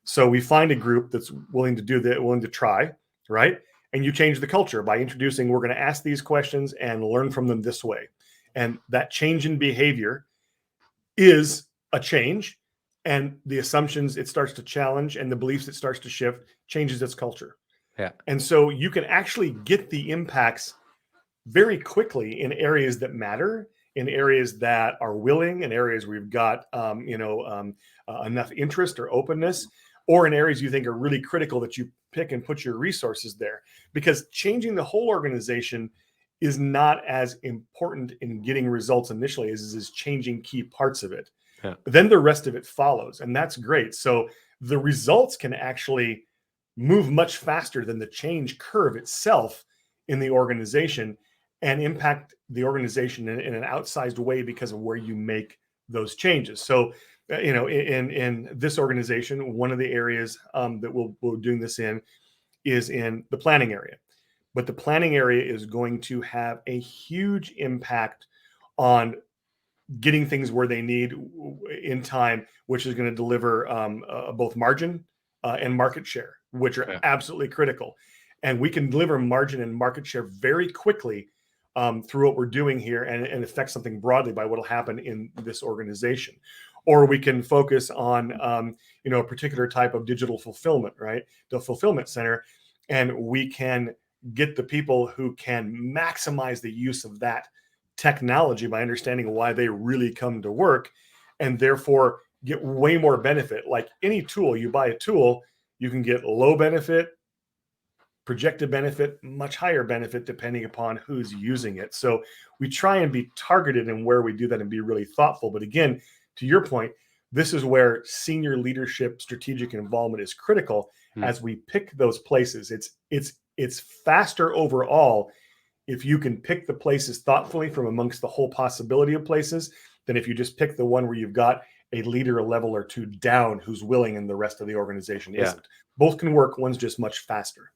So we find a group that's willing to do that, willing to try, right? And you change the culture by introducing, we're going to ask these questions and learn from them this way. And that change in behavior is a change. And the assumptions it starts to challenge and the beliefs it starts to shift changes its culture. Yeah. And so you can actually get the impacts very quickly in areas that matter, in areas that are willing, in areas where you've got enough interest or openness, or in areas you think are really critical that you pick and put your resources there. Because changing the whole organization is not as important in getting results initially as is changing key parts of it. Yeah. Then the rest of it follows, and that's great. So the results can actually move much faster than the change curve itself in the organization, and impact the organization in an outsized way because of where you make those changes. So, in this organization, one of the areas that we're doing this in is in the planning area. But the planning area is going to have a huge impact on getting things where they need in time, which is going to deliver both margin and market share, which are absolutely critical. And we can deliver margin and market share very quickly through what we're doing here, and affect something broadly by what will happen in this organization. Or we can focus on a particular type of digital fulfillment, right? The fulfillment center, and we can get the people who can maximize the use of that technology by understanding why they really come to work, and therefore get way more benefit. Like any tool, you buy a tool, you can get low benefit, projected benefit, much higher benefit depending upon who's using it. So we try and be targeted in where we do that and be really thoughtful. But again, to your point, this is where senior leadership strategic involvement is critical as we pick those places. It's faster overall if you can pick the places thoughtfully from amongst the whole possibility of places than if you just pick the one where you've got a leader a level or two down who's willing and the rest of the organization isn't. Both can work. One's just much faster.